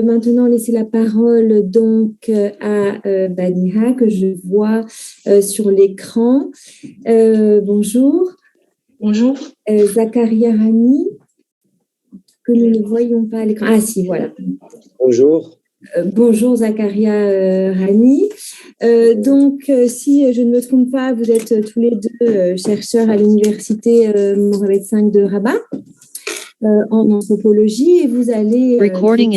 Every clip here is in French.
Maintenant laisser la parole donc à Baniha que je vois sur l'écran. Bonjour. Bonjour. Zakaria Rani, que nous ne voyons pas à l'écran. Ah si, voilà. Bonjour. Bonjour Zakaria Rani. Donc, si je ne me trompe pas, vous êtes tous les deux chercheurs à l'université Mohamed V de Rabat. En anthropologie, et vous allez traiter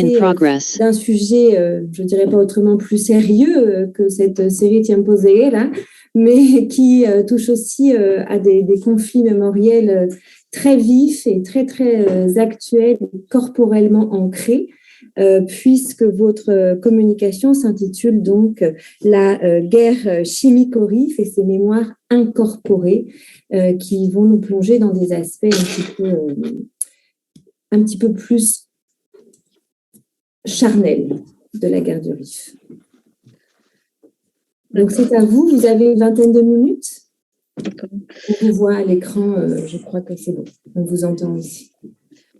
d'un sujet, je dirais pas autrement plus sérieux que cette série Tiempo Zeguera, mais qui touche aussi à des conflits mémoriels très vifs et très très actuels, corporellement ancrés, puisque votre communication s'intitule donc la guerre chimique au Rif et ses mémoires incorporées, qui vont nous plonger dans des aspects un petit peu plus charnel de la guerre du Rif. Donc c'est à vous, vous avez une vingtaine de minutes. On vous voit à l'écran, je crois que c'est bon, on vous entend aussi.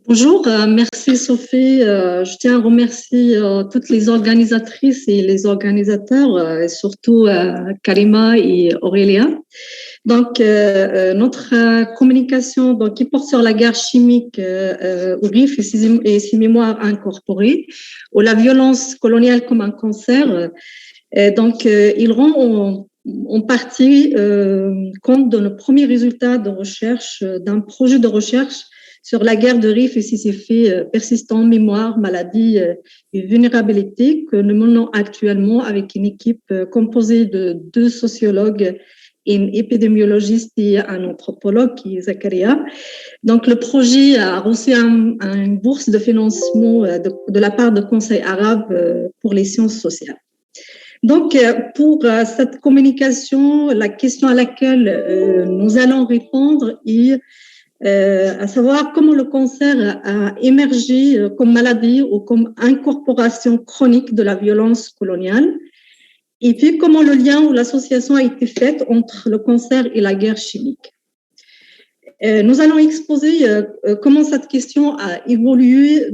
Bonjour, merci Sophie. Je tiens à remercier toutes les organisatrices et les organisateurs, et surtout Karima et Aurélia. Donc, notre communication qui porte sur la guerre chimique au Rif et ses mémoires incorporées, ou la violence coloniale comme un cancer, il rend en partie compte de nos premiers résultats de recherche d'un projet de recherche sur la guerre de Rif et ses effets persistants, mémoire, maladie et vulnérabilité que nous menons actuellement avec une équipe composée de 2 sociologues, une épidémiologiste et un anthropologue qui est Zakaria. Donc, le projet a reçu une bourse de financement de la part du Conseil arabe pour les sciences sociales. Donc, pour cette communication, la question à laquelle nous allons répondre est à savoir comment le cancer a émergé comme maladie ou comme incorporation chronique de la violence coloniale, et puis comment le lien ou l'association a été faite entre le cancer et la guerre chimique. Nous allons exposer comment cette question a évolué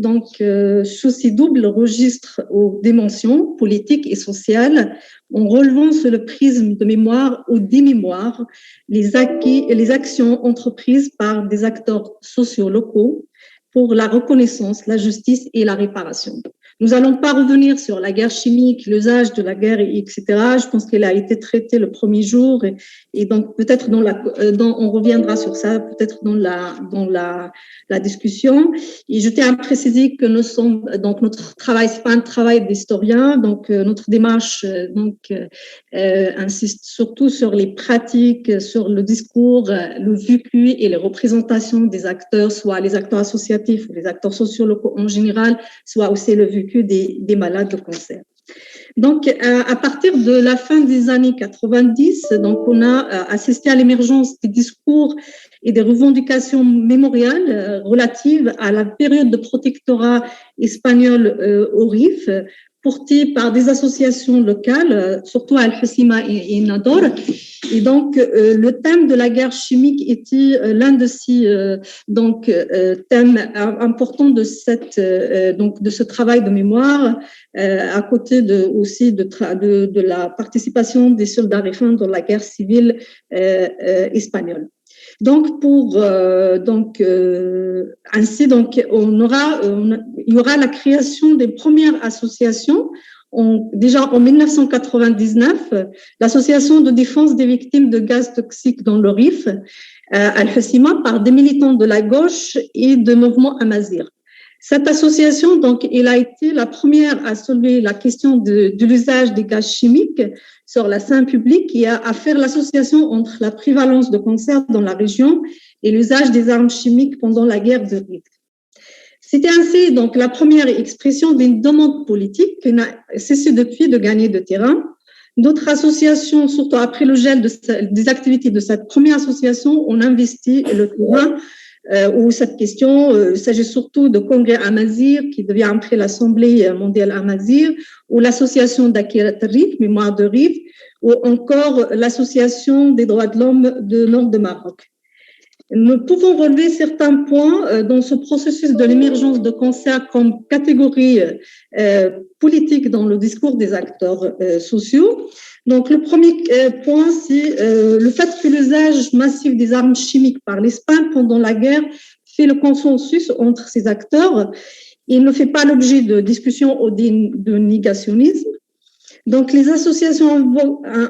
sous ces doubles registres aux dimensions politiques et sociales, en relevant sur le prisme de mémoire ou des mémoires les acquis et les actions entreprises par des acteurs sociaux locaux pour la reconnaissance, la justice et la réparation. Nous n'allons pas revenir sur la guerre chimique, l'usage de la guerre, etc. Je pense qu'elle a été traitée le premier jour et donc peut-être on reviendra sur ça peut-être dans la discussion. Et je tiens à préciser que notre travail, c'est pas un travail d'historien, donc notre démarche insiste surtout sur les pratiques, sur le discours, le vécu et les représentations des acteurs, soit les acteurs associatifs ou les acteurs sociaux locaux en général, soit aussi le vécu des malades de cancer. Donc, à partir de la fin des années 90, on a assisté à l'émergence des discours et des revendications mémoriales relatives à la période de protectorat espagnol au Rif, portées par des associations locales, surtout Al-Husima et Nador. Et donc, le thème de la guerre chimique était l'un de ces thèmes importants de ce travail de mémoire, à côté aussi de la participation des soldats rifains dans la guerre civile espagnole. Donc, il y aura la création des premières associations. Déjà en 1999, l'association de défense des victimes de gaz toxiques dans le Rif, Al-Husima, par des militants de la gauche et de mouvement Amazir. Cette association, elle a été la première à soulever la question de l'usage des gaz chimiques sur la scène publique et à faire l'association entre la prévalence de cancer dans la région et l'usage des armes chimiques pendant la guerre de Rif. C'était ainsi la première expression d'une demande politique qui n'a cessé depuis de gagner de terrain. D'autres associations, surtout après le gel des activités de cette première association, ont investi le terrain où cette question, il s'agit surtout de Congrès Amazir, qui devient après l'Assemblée mondiale Amazir, ou l'association d'Akirat Rif, Mémoire de Rif, ou encore l'association des droits de l'homme de Nord de Maroc. Nous pouvons relever certains points dans ce processus de l'émergence de cancer comme catégorie politique dans le discours des acteurs sociaux. Donc, le premier point, c'est le fait que l'usage massif des armes chimiques par l'Espagne pendant la guerre fait le consensus entre ces acteurs. Il ne fait pas l'objet de discussions ou de négationnisme. Donc, les associations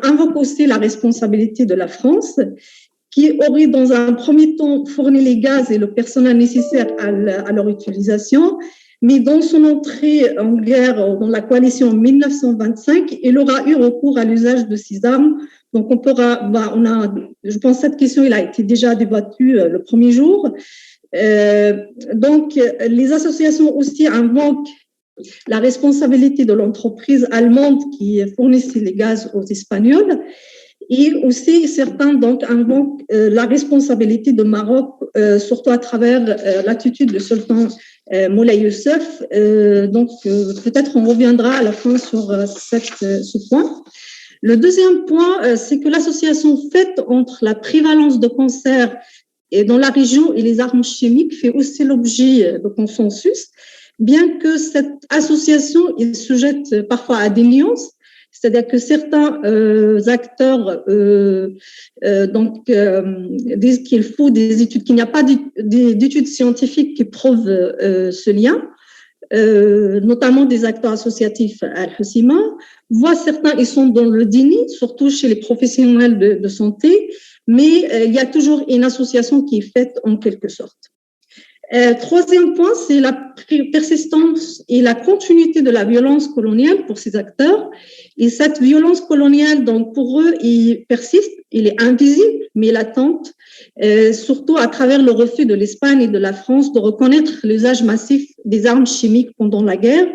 invoquent aussi la responsabilité de la France, qui aurait dans un premier temps fourni les gaz et le personnel nécessaire à leur utilisation, mais dans son entrée en guerre dans la coalition en 1925, il aura eu recours à l'usage de ces armes. Donc, je pense que cette question elle a été déjà débattue le premier jour. Donc, les associations aussi invoquent la responsabilité de l'entreprise allemande qui fournissait les gaz aux Espagnols. Et aussi, certains donc invoquent la responsabilité de Maroc, surtout à travers l'attitude du sultan Moulay Youssef. Donc, peut-être on reviendra à la fin sur ce point. Le deuxième point, c'est que l'association faite entre la prévalence de cancer et dans la région et les armes chimiques fait aussi l'objet de consensus, bien que cette association est sujette parfois à des nuances. C'est-à-dire que certains acteurs disent qu'il faut des études, qu'il n'y a pas d'études scientifiques qui prouvent ce lien, notamment des acteurs associatifs à Al-Husima. Voire certains, ils sont dans le déni, surtout chez les professionnels de santé, mais il y a toujours une association qui est faite en quelque sorte. Troisième point, c'est la persistance et la continuité de la violence coloniale pour ces acteurs. Et cette violence coloniale, donc pour eux, il persiste, il est invisible, mais latente, surtout à travers le refus de l'Espagne et de la France de reconnaître l'usage massif des armes chimiques pendant la guerre.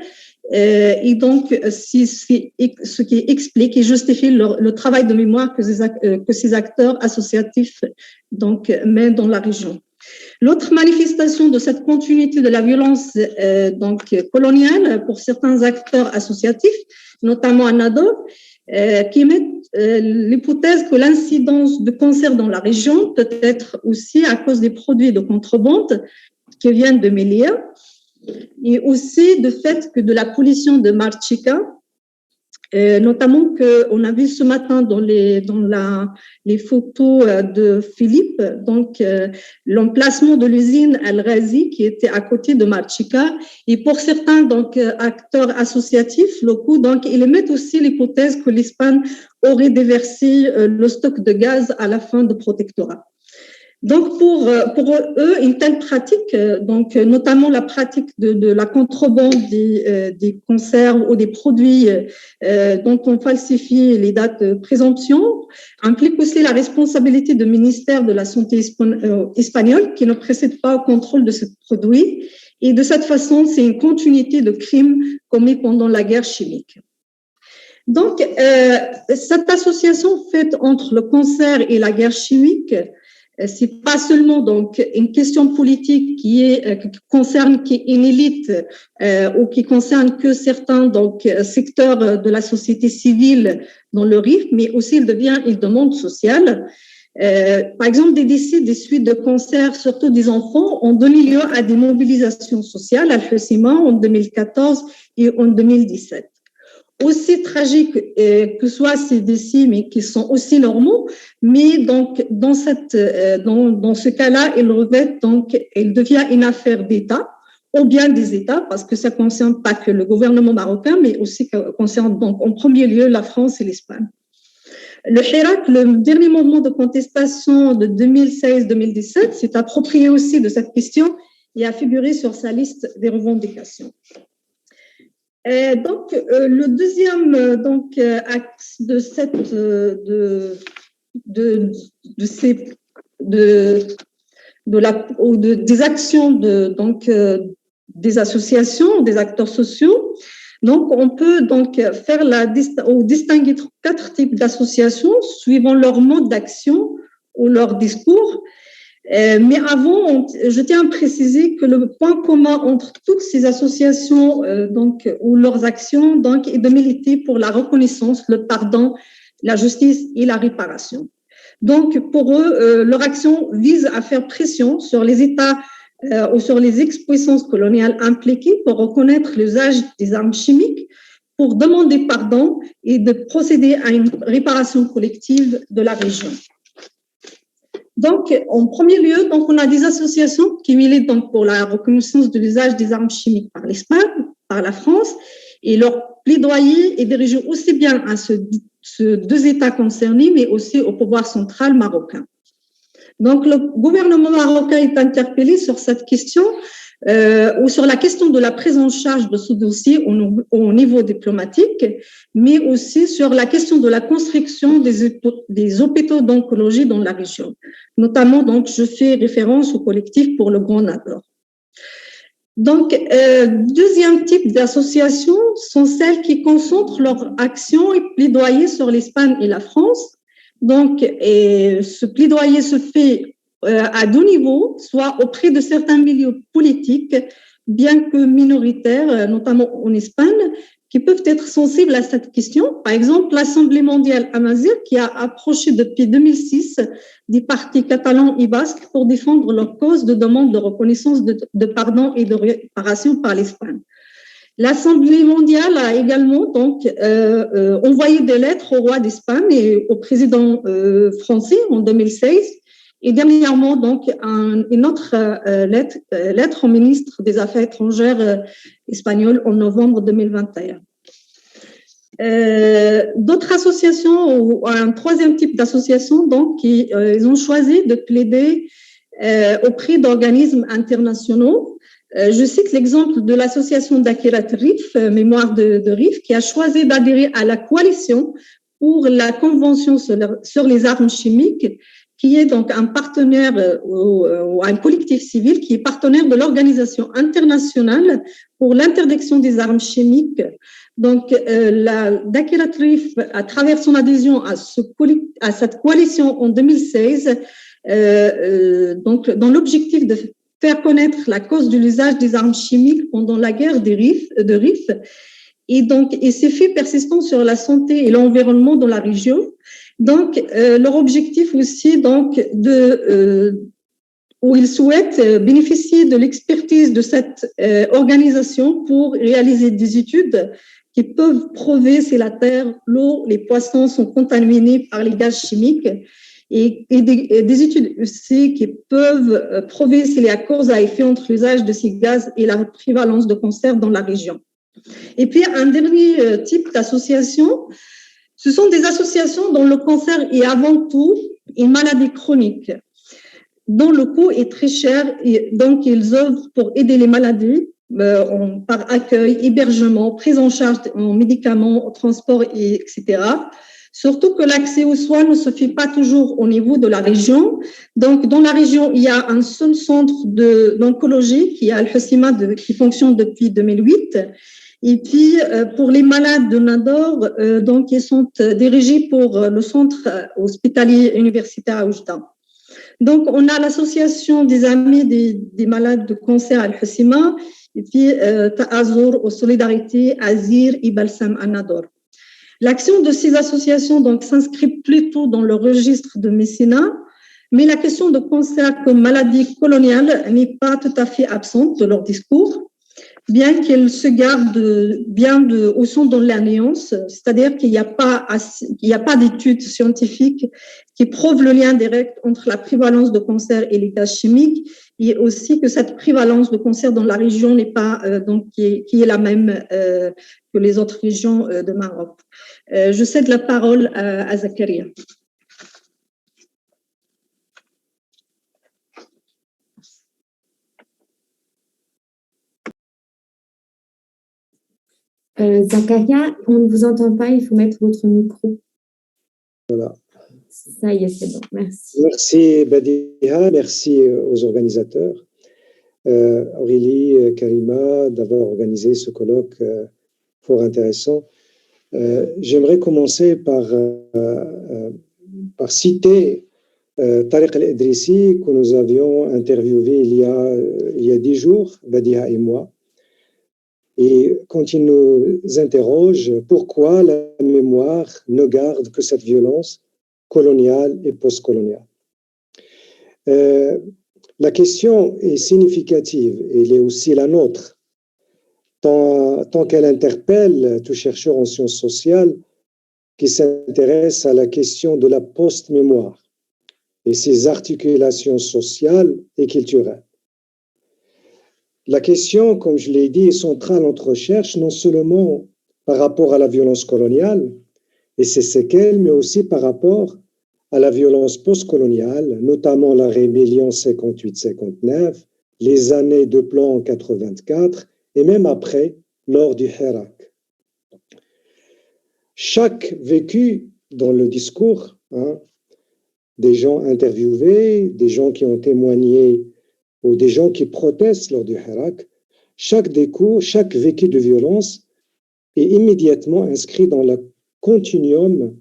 Et donc, c'est ce qui explique et justifie le travail de mémoire que ces acteurs associatifs donc, mènent dans la région. L'autre manifestation de cette continuité de la violence coloniale pour certains acteurs associatifs, notamment Anadol, qui mettent l'hypothèse que l'incidence de cancer dans la région peut être aussi à cause des produits de contrebande qui viennent de Melilla, et aussi du fait que de la pollution de Marchica, notamment qu'on a vu ce matin dans les photos de Philippe, donc l'emplacement de l'usine Al-Ghazi qui était à côté de Marchica, et pour certains donc acteurs associatifs locaux, donc ils émettent aussi l'hypothèse que l'Espagne aurait déversé le stock de gaz à la fin du protectorat. Donc, pour eux, une telle pratique, donc notamment la pratique de la contrebande des conserves ou des produits dont on falsifie les dates de présomption, implique aussi la responsabilité du ministère de la Santé espagnol qui ne précède pas au contrôle de ce produit. Et de cette façon, c'est une continuité de crimes commis pendant la guerre chimique. Donc, cette association faite entre le cancer et la guerre chimique, c'est pas seulement donc une question politique qui concerne une élite ou qui concerne que certains donc secteurs de la société civile dans le RIF, mais aussi il devient une demande sociale. Par exemple, des décès des suites de cancer, surtout des enfants, ont donné lieu à des mobilisations sociales à Al-Husima en 2014 et en 2017. Aussi tragiques que soient ces décès, mais qui sont aussi normaux, mais donc dans ce cas-là, il devient une affaire d'État, ou bien des États, parce que ça ne concerne pas que le gouvernement marocain, mais aussi concerne donc en premier lieu la France et l'Espagne. Le Hirak, le dernier mouvement de contestation de 2016-2017, s'est approprié aussi de cette question et a figuré sur sa liste des revendications. Donc, le deuxième axe de des actions des associations, des acteurs sociaux. Donc, on peut donc distinguer 4 types d'associations suivant leur mode d'action ou leur discours. Mais avant, je tiens à préciser que le point commun entre toutes ces associations ou leurs actions est de militer pour la reconnaissance, le pardon, la justice et la réparation. Donc, pour eux, leur action vise à faire pression sur les États ou sur les ex-puissances coloniales impliquées pour reconnaître l'usage des armes chimiques, pour demander pardon et de procéder à une réparation collective de la région. Donc, en premier lieu, donc, on a des associations qui militent donc, pour la reconnaissance de l'usage des armes chimiques par l'Espagne, par la France, et leur plaidoyer est dirigé aussi bien à ces deux États concernés, mais aussi au pouvoir central marocain. Donc, le gouvernement marocain est interpellé sur cette question ou sur la question de la prise en charge de ce dossier au niveau diplomatique, mais aussi sur la question de la construction des hôpitaux d'oncologie dans la région. Notamment, donc, je fais référence au collectif pour le Grand Nador. Donc, deuxième type d'associations sont celles qui concentrent leur action et plaidoyer sur l'Espagne et la France. Donc, ce plaidoyer se fait à deux niveaux, soit auprès de certains milieux politiques, bien que minoritaires, notamment en Espagne, qui peuvent être sensibles à cette question. Par exemple, l'Assemblée mondiale amazigh, qui a approché depuis 2006 des partis catalans et basques pour défendre leur cause de demande de reconnaissance de pardon et de réparation par l'Espagne. L'Assemblée mondiale a également donc envoyé des lettres au roi d'Espagne et au président français en 2016, et dernièrement donc une autre lettre au ministre des Affaires étrangères espagnol en novembre 2021. D'autres associations ou un troisième type d'association donc ils ont choisi de plaider auprès d'organismes internationaux. Je cite l'exemple de l'association d'Akirat Rif, Mémoire de Rif, qui a choisi d'adhérer à la coalition pour la Convention sur les armes chimiques, qui est donc un partenaire ou un collectif civil qui est partenaire de l'Organisation internationale pour l'interdiction des armes chimiques. Donc, Dakirat Rif, à travers son adhésion à cette coalition en 2016, donc dans l'objectif de faire connaître la cause de l'usage des armes chimiques pendant la guerre de Rif, et ces faits persistants sur la santé et l'environnement dans la région. Donc, leur objectif aussi, donc, où ils souhaitent bénéficier de l'expertise de cette organisation pour réaliser des études qui peuvent prouver si la terre, l'eau, les poissons sont contaminés par les gaz chimiques, et des études aussi qui peuvent prouver s'il y a cause à effet entre l'usage de ces gaz et la prévalence de cancer dans la région. Et puis, un dernier type d'association, ce sont des associations dont le cancer est avant tout une maladie chronique, dont le coût est très cher, et donc ils œuvrent pour aider les maladies par accueil, hébergement, prise en charge en médicaments, transport, etc. Surtout que l'accès aux soins ne se fait pas toujours au niveau de la région. Donc, dans la région, il y a un seul centre d'oncologie qui est Al-Husima, qui fonctionne depuis 2008. Et puis, pour les malades de Nador, donc, ils sont dirigés pour le centre hospitalier universitaire à Oujda. Donc, on a l'association des amis des malades de cancer Al-Husima, et puis Ta'azour, aux Solidarités, Azir et Balsam à Nador. L'action de ces associations donc s'inscrit plutôt dans le registre de mécénat, mais la question de cancer comme maladie coloniale n'est pas tout à fait absente de leur discours, bien qu'elle se garde bien au son dans l'alliance, c'est-à-dire qu'il n'y a pas d'études scientifiques qui prouvent le lien direct entre la prévalence de cancer et les gaz chimiques, et aussi que cette prévalence de cancer dans la région n'est pas qui est la même que les autres régions de Maroc. Je cède la parole à Zakaria. Zakaria, on ne vous entend pas, il faut mettre votre micro. Voilà. Ça y est, c'est bon, merci. Merci Badiha, merci aux organisateurs, Aurélie, Karima, d'avoir organisé ce colloque fort intéressant. J'aimerais commencer par citer Tariq Al-Idrissi, que nous avions interviewé il y a 10 jours, Badiha et moi. Et quand il nous interroge pourquoi la mémoire ne garde que cette violence coloniale et postcoloniale. La question est significative, elle est aussi la nôtre, tant qu'elle interpelle tout chercheur en sciences sociales qui s'intéresse à la question de la post-mémoire et ses articulations sociales et culturelles. La question, comme je l'ai dit, est centrale en notre recherche, non seulement par rapport à la violence coloniale et ses séquelles, mais aussi par rapport à la violence postcoloniale, notamment la rébellion 58-59, les années de plan en 84 et même après, lors du Hirak. Chaque vécu dans le discours, des gens interviewés, des gens qui ont témoigné ou des gens qui protestent lors du Hirak, chaque vécu de violence est immédiatement inscrit dans le continuum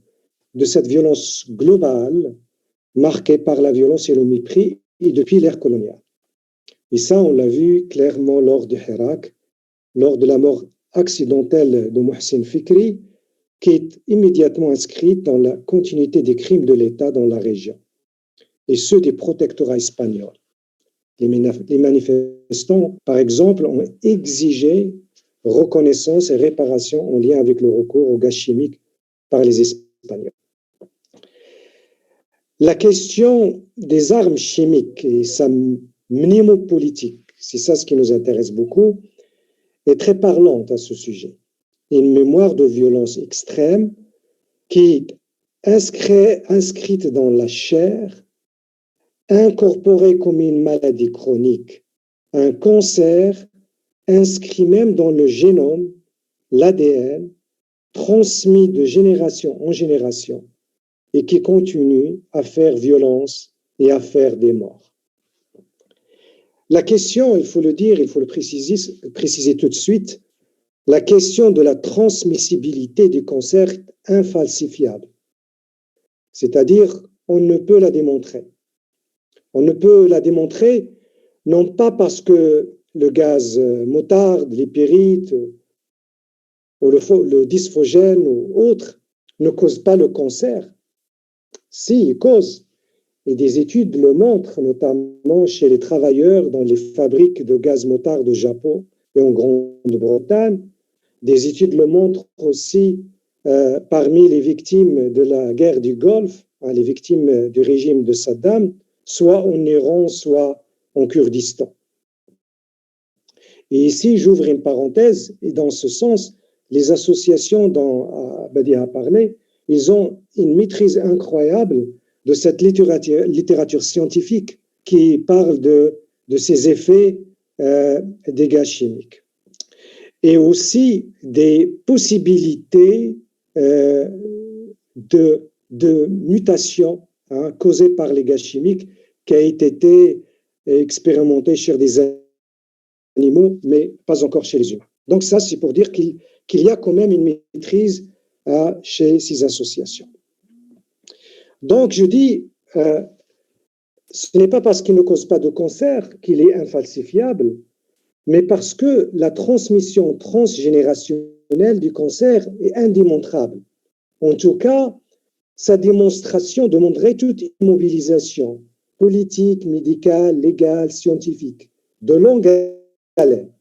de cette violence globale marquée par la violence et le mépris et depuis l'ère coloniale. Et ça, on l'a vu clairement lors du Hirak, lors de la mort accidentelle de Mohsen Fikri, qui est immédiatement inscrite dans la continuité des crimes de l'État dans la région, et ceux des protectorats espagnols. Les manifestants, par exemple, ont exigé reconnaissance et réparation en lien avec le recours aux gaz chimiques par les Espagnols. La question des armes chimiques et sa mnémopolitique, c'est ça ce qui nous intéresse beaucoup, est très parlante à ce sujet. Une mémoire de violence extrême qui est inscrite dans la chair, incorporée comme une maladie chronique, un cancer inscrit même dans le génome, l'ADN, transmis de génération en génération et qui continue à faire violence et à faire des morts. La question, il faut le dire, il faut le préciser tout de suite, la question de la transmissibilité du cancer est infalsifiable. C'est-à-dire, on ne peut la démontrer. On ne peut la démontrer non pas parce que le gaz moutarde, les pyrites, ou le dysphogène ou autre ne cause pas le cancer. Si, il cause. Et des études le montrent, notamment chez les travailleurs dans les fabriques de gaz moutarde au Japon et en Grande-Bretagne. Des études le montrent aussi parmi les victimes de la guerre du Golfe, les victimes du régime de Saddam, soit en Iran, soit en Kurdistan. Et ici, j'ouvre une parenthèse, et dans ce sens, les associations dont Badia a parlé, ils ont une maîtrise incroyable de cette littérature scientifique qui parle de ces effets des gaz chimiques. Et aussi des possibilités de mutation causées par les gaz chimiques qui a été expérimentée chez des animaux, mais pas encore chez les humains. Donc ça, c'est pour dire qu'il y a quand même une maîtrise chez ces associations. Donc je dis, ce n'est pas parce qu'il ne cause pas de cancer qu'il est infalsifiable, mais parce que la transmission transgénérationnelle du cancer est indémontrable. En tout cas, sa démonstration demanderait toute immobilisation politique, médicale, légale, scientifique, de longue haleine.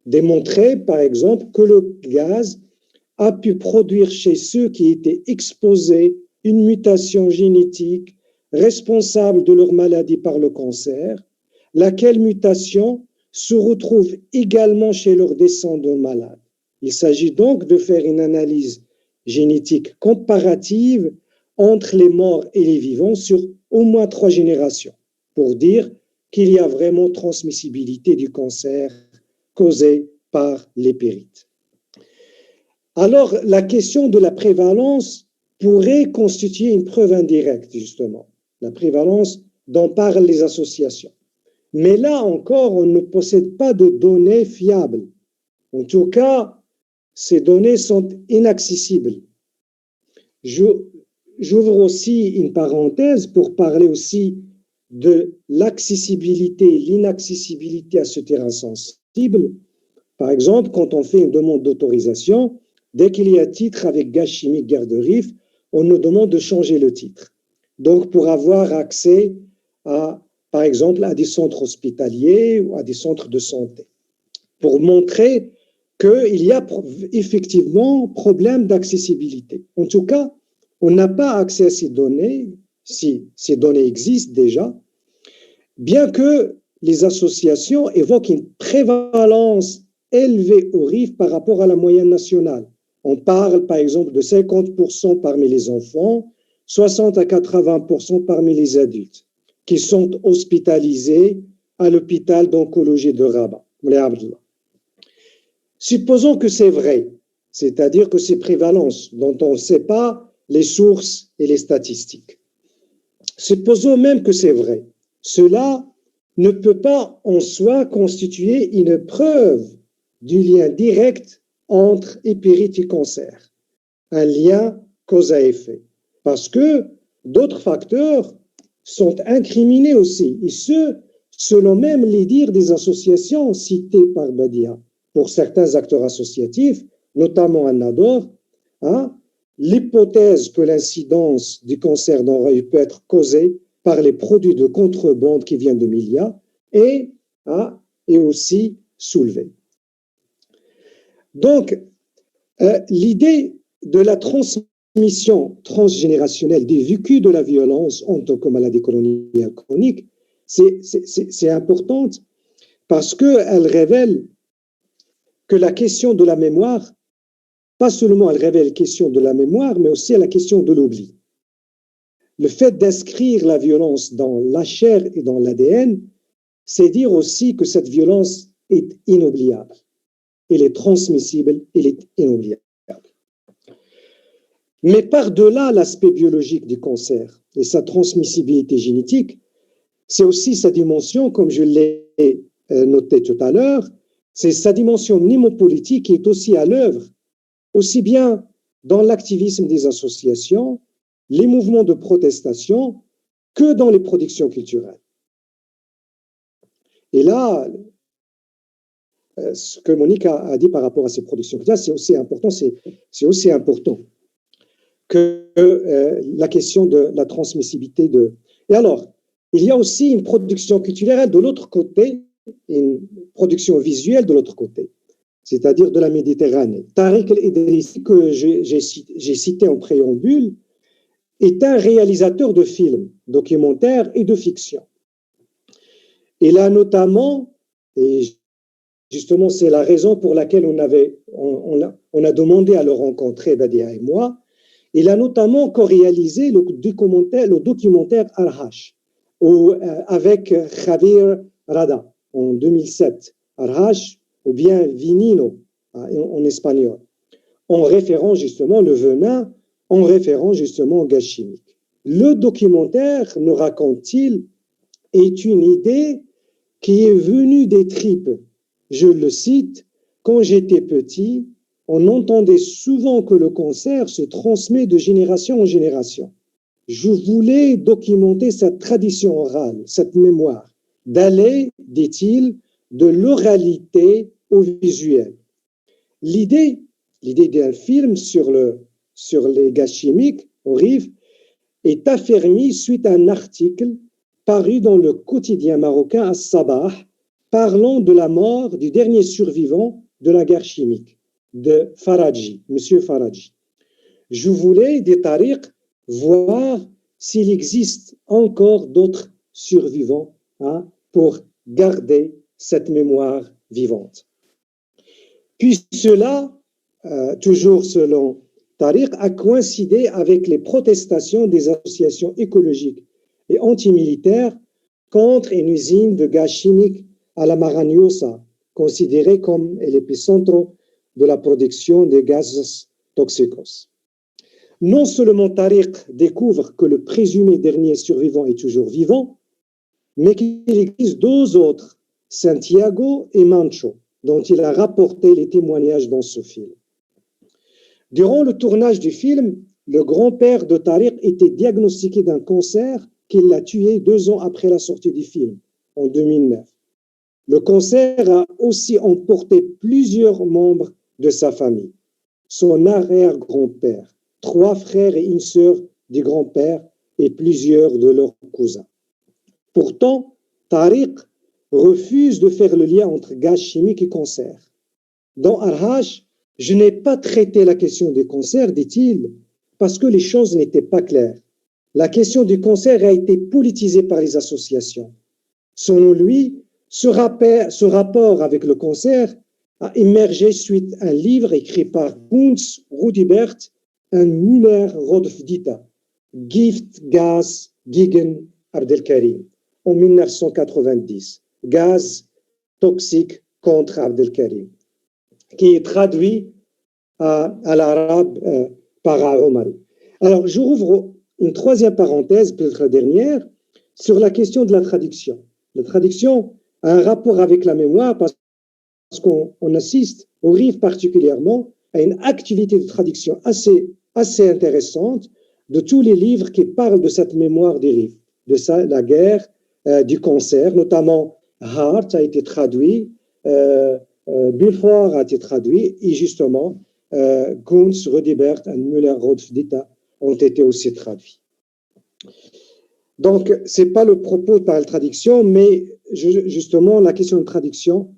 Démontrer, par exemple, que le gaz a pu produire chez ceux qui étaient exposés une mutation génétique responsable de leur maladie par le cancer, laquelle mutation se retrouve également chez leurs descendants malades. Il s'agit donc de faire une analyse génétique comparative entre les morts et les vivants sur au moins 3 générations, pour dire qu'il y a vraiment transmissibilité du cancer causé par les pyrites. Alors, la question de la prévalence pourrait constituer une preuve indirecte, justement, la prévalence dont parlent les associations. Mais là encore, on ne possède pas de données fiables. En tout cas, ces données sont inaccessibles. J'ouvre aussi une parenthèse pour parler aussi de l'accessibilité et l'inaccessibilité à ce terrain sensible. Par exemple, quand on fait une demande d'autorisation, dès qu'il y a titre avec gaz chimique guerre de Rif, on nous demande de changer le titre. donc pour avoir accès à, par exemple, à des centres hospitaliers ou à des centres de santé, pour montrer qu'il y a effectivement problème d'accessibilité. En tout cas, on n'a pas accès à ces données, si ces données existent déjà, bien que les associations évoquent une prévalence élevée au RIF par rapport à la moyenne nationale. On parle, par exemple, de 50% parmi les enfants, 60 à 80% parmi les adultes, qui sont hospitalisés à l'hôpital d'oncologie de Rabat. Supposons que c'est vrai, c'est-à-dire que c'est prévalence, dont on ne sait pas les sources et les statistiques. Supposons même que c'est vrai. Cela ne peut pas en soi constituer une preuve du lien direct entre épérite et cancer, un lien cause à effet, parce que d'autres facteurs sont incriminés aussi, et ce, selon même les dires des associations citées par Badia. Pour certains acteurs associatifs, notamment Anador, l'hypothèse que l'incidence du cancer d'oreille peut être causée par les produits de contrebande qui viennent de Milia est aussi soulevée. Donc, l'idée de la transmission transgénérationnelle des vécus de la violence en tant que maladie coloniale chronique, c'est importante parce qu'elle révèle que la question de la mémoire, pas seulement elle révèle la question de la mémoire, mais aussi la question de l'oubli. Le fait d'inscrire la violence dans la chair et dans l'ADN, c'est dire aussi que cette violence est inoubliable. Elle est transmissible, elle est inoubliable. Mais par-delà l'aspect biologique du cancer et sa transmissibilité génétique, c'est aussi sa dimension, comme je l'ai noté tout à l'heure, c'est sa dimension mnémopolitique qui est aussi à l'œuvre, aussi bien dans l'activisme des associations, les mouvements de protestation, que dans les productions culturelles. Et là, ce que Monique a dit par rapport à ces productions culturelles, c'est aussi important que la question de la transmissibilité de... Et alors, il y a aussi une production culturelle de l'autre côté, une production visuelle de l'autre côté, c'est-à-dire de la Méditerranée. Tariq El-Idrissi, que j'ai cité en préambule, est un réalisateur de films, documentaires et de fiction. Il a notamment, et justement c'est la raison pour laquelle on a demandé à le rencontrer, Badia et moi, il a notamment co-réalisé le documentaire Arhash, avec Javier Rada en 2007, Arhash ou bien Vinino en espagnol, en référant justement le venin, en référant justement au gaz chimique. Le documentaire, nous raconte-t-il, est une idée qui est venue des tripes. Je le cite, « Quand j'étais petit, on entendait souvent que le cancer se transmet de génération en génération. Je voulais documenter cette tradition orale, cette mémoire, d'aller, dit-il, de l'oralité au visuel. » L'idée d'un film sur les gaz chimiques au RIF est affermie suite à un article paru dans le quotidien marocain As-Sabah, parlant de la mort du dernier survivant de la guerre chimique, de Faraji, Monsieur Faraji. Je voulais, dit Tariq, voir s'il existe encore d'autres survivants pour garder cette mémoire vivante. Puis cela, toujours selon Tariq, a coïncidé avec les protestations des associations écologiques et antimilitaires contre une usine de gaz chimique à la Marañosa, considérée comme l'épicentre de la production des gaz toxicos. Non seulement Tariq découvre que le présumé dernier survivant est toujours vivant, mais qu'il existe deux autres, Santiago et Mancho, dont il a rapporté les témoignages dans ce film. Durant le tournage du film, le grand-père de Tariq était diagnostiqué d'un cancer qui l'a tué 2 ans après la sortie du film, en 2009. Le cancer a aussi emporté plusieurs membres de sa famille. Son arrière-grand-père, 3 frères et une sœur du grand-père, et plusieurs de leurs cousins. Pourtant, Tariq refuse de faire le lien entre gaz chimique et cancer. Dans Arhaj, je n'ai pas traité la question du cancer, dit-il, parce que les choses n'étaient pas claires. La question du cancer a été politisée par les associations. Selon lui, ce rapport avec le cancer a émergé suite à un livre écrit par Kunz, Rudibert et Müller-Rodfdita, Gift, Gas, gegen Abdelkarim, en 1990, Gaz toxique contre Abdelkarim, qui est traduit à l'arabe par Omari. Alors, je rouvre une troisième parenthèse, peut-être la dernière, sur la question de la traduction. La traduction a un rapport avec la mémoire parce qu'on assiste au RIF particulièrement à une activité de traduction assez intéressante de tous les livres qui parlent de cette mémoire des RIF, de ça, la guerre, du cancer, notamment Hart a été traduit, Bulford a été traduit, et justement, Kunz, Rudibert et Müller-Rodfdita ont été aussi traduits. Donc, ce n'est pas le propos par la traduction, mais justement, la question de traduction,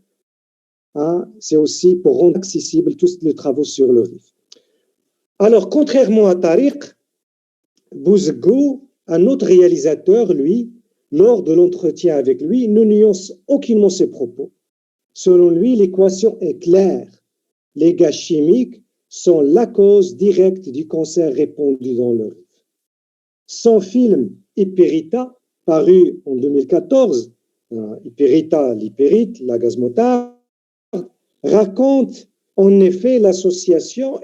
c'est aussi pour rendre accessible tous les travaux sur le RIF. Alors, contrairement à Tariq, Bouzgou, un autre réalisateur, lui, lors de l'entretien avec lui, ne nuance aucunement ses propos. Selon lui, l'équation est claire. Les gaz chimiques sont la cause directe du cancer répandu dans le RIF. Son film Hyperita, paru en 2014, Hyperita, l'hypérite, la gaz motard, raconte en effet l'association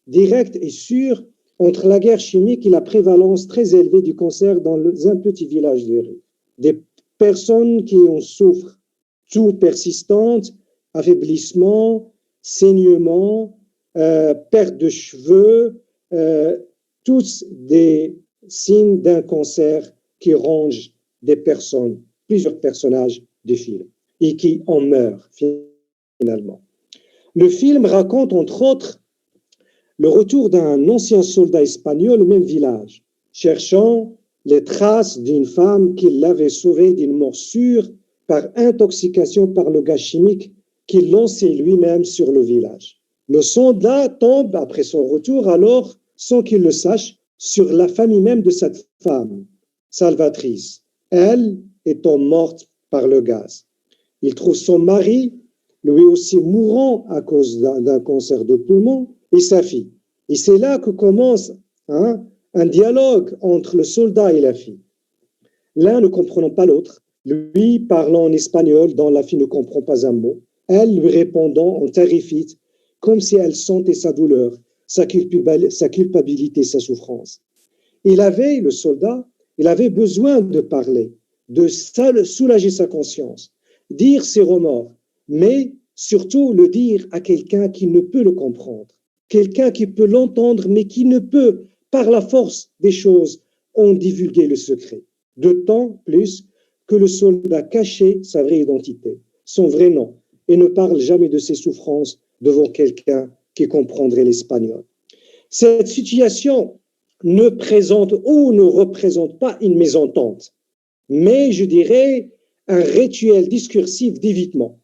directe et sûre entre la guerre chimique et la prévalence très élevée du cancer dans un petit village du RIF. Des personnes qui en souffrent, toux persistantes, affaiblissement, saignement, perte de cheveux, tous des signes d'un cancer qui ronge des personnes, plusieurs personnages du film, et qui en meurent finalement. Le film raconte entre autres le retour d'un ancien soldat espagnol au même village, cherchant les traces d'une femme qui l'avait sauvée d'une mort sûre par intoxication par le gaz chimique qu'il lançait lui-même sur le village. Le soldat tombe après son retour alors, sans qu'il le sache, sur la famille même de cette femme, Salvatrice, elle étant morte par le gaz. Il trouve son mari, lui aussi mourant à cause d'un cancer de poumon, et sa fille. Et c'est là que commence un dialogue entre le soldat et la fille. L'un ne comprenant pas l'autre, lui parlant en espagnol dont la fille ne comprend pas un mot, elle lui répondant en tarifite, comme si elle sentait sa douleur, sa culpabilité, sa souffrance. Le soldat, il avait besoin de parler, de soulager sa conscience, dire ses remords, mais surtout le dire à quelqu'un qui ne peut le comprendre, quelqu'un qui peut l'entendre, mais qui ne peut, par la force des choses, en divulguer le secret. D'autant plus que le soldat cachait sa vraie identité, son vrai nom, et ne parle jamais de ses souffrances devant quelqu'un qui comprendrait l'espagnol. Cette situation ne présente ou ne représente pas une mésentente, mais je dirais un rituel discursif d'évitement.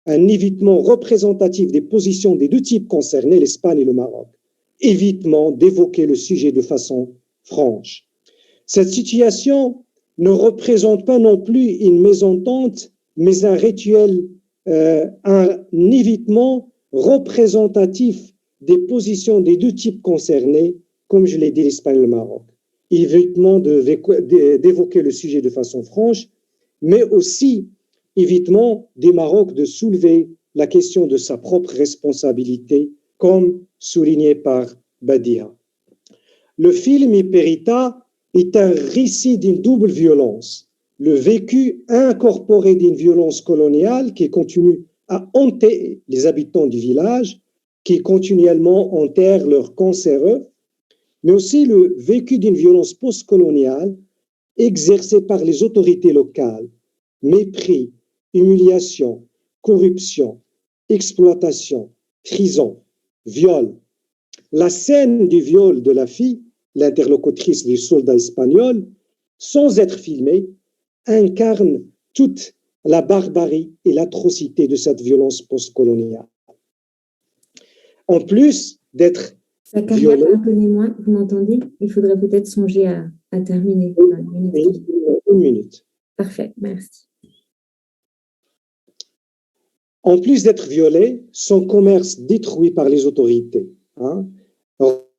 Un évitement représentatif des positions des deux types concernés, l'Espagne et le Maroc. Évitement d'évoquer le sujet de façon franche. Cette situation ne représente pas non plus une mésentente, mais un rituel, un évitement représentatif des positions des deux types concernés, comme je l'ai dit, l'Espagne et le Maroc. Évitement d'évoquer le sujet de façon franche, mais aussi évitement des Maroc de soulever la question de sa propre responsabilité, comme souligné par Badia. Le film Hyperita est un récit d'une double violence, le vécu incorporé d'une violence coloniale qui continue à hanter les habitants du village, qui continuellement enterrent leurs cancéreux, mais aussi le vécu d'une violence postcoloniale exercée par les autorités locales, mépris, humiliation, corruption, exploitation, prison, viol. La scène du viol de la fille l'interlocutrice du soldat espagnol, sans être filmée, incarne toute la barbarie et l'atrocité de cette violence postcoloniale. En plus d'être violée... Pardonnez-moi, vous m'entendez? Il faudrait peut-être songer à terminer. Une minute. Parfait, merci. En plus d'être violée, son commerce détruit par les autorités,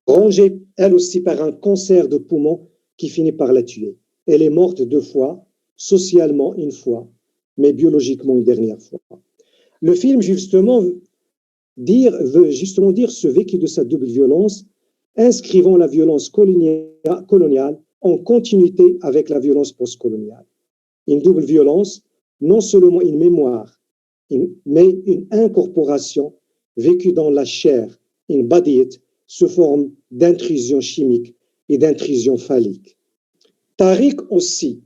rongée elle aussi par un cancer de poumon qui finit par la tuer. Elle est morte 2 fois, socialement 1 fois, mais biologiquement une dernière fois. Le film veut justement dire ce vécu de sa double violence, inscrivant la violence coloniale en continuité avec la violence postcoloniale. Une double violence, non seulement une mémoire, mais une incorporation vécue dans la chair, une badiyat, sous forme d'intrusion chimique et d'intrusion phallique. Tariq aussi,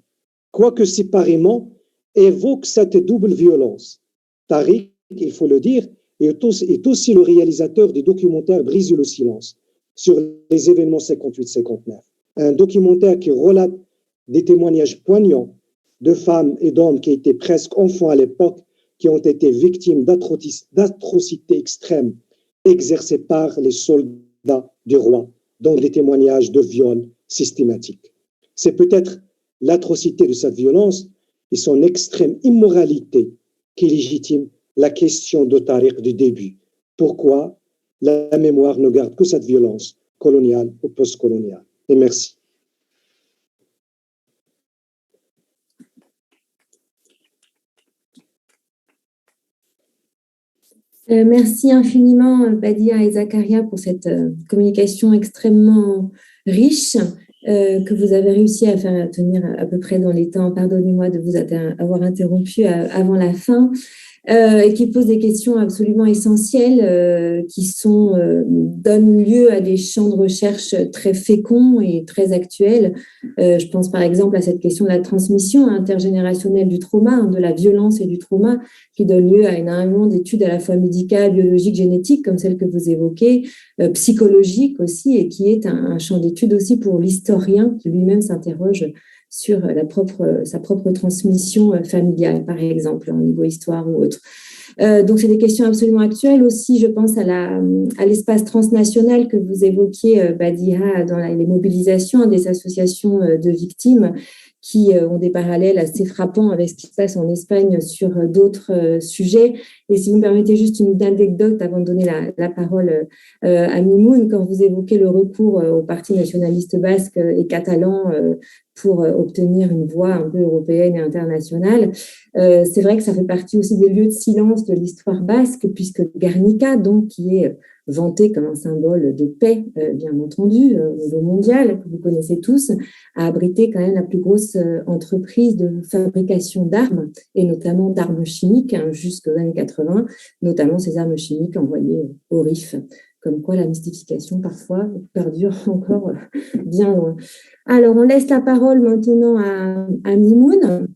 quoique séparément, évoque cette double violence. Tariq, il faut le dire, est aussi le réalisateur du documentaire Briser le silence sur les événements 58-59. Un documentaire qui relate des témoignages poignants de femmes et d'hommes qui étaient presque enfants à l'époque, qui ont été victimes d'atrocités extrêmes exercées par les soldats du roi, dont des témoignages de viol systématiques. C'est peut-être l'atrocité de cette violence et son extrême immoralité qui légitime la question de Tariq du début. Pourquoi la mémoire ne garde que cette violence coloniale ou postcoloniale? Et merci. Merci infiniment, Badia et Zakaria, pour cette communication extrêmement riche que vous avez réussi à faire tenir à peu près dans les temps. Pardonnez-moi de vous avoir interrompu avant la fin. Et qui pose des questions absolument essentielles qui donnent lieu à des champs de recherche très féconds et très actuels. Je pense par exemple à cette question de la transmission intergénérationnelle du trauma, de la violence et du trauma, qui donne lieu à énormément d'études à la fois médicales, biologiques, génétiques, comme celle que vous évoquez, psychologiques aussi, et qui est un champ d'étude aussi pour l'historien qui lui-même s'interroge sur sa propre transmission familiale, par exemple, au niveau histoire ou autre. Donc, c'est des questions absolument actuelles aussi. Je pense à l'espace transnational que vous évoquiez, Badiha, dans les mobilisations des associations de victimes qui ont des parallèles assez frappants avec ce qui se passe en Espagne sur d'autres sujets. Et si vous me permettez juste une anecdote avant de donner la parole à Mimoun, quand vous évoquez le recours au Parti nationaliste basque et catalan pour obtenir une voix un peu européenne et internationale, c'est vrai que ça fait partie aussi des lieux de silence de l'histoire basque, puisque Guernica, donc, qui est vanté comme un symbole de paix, bien entendu, au niveau mondial, que vous connaissez tous, a abrité quand même la plus grosse entreprise de fabrication d'armes, et notamment d'armes chimiques, jusqu'aux années 80, notamment ces armes chimiques envoyées au RIF. Comme quoi la mystification, parfois, perdure encore bien loin. Alors, on laisse la parole maintenant à Mimoun.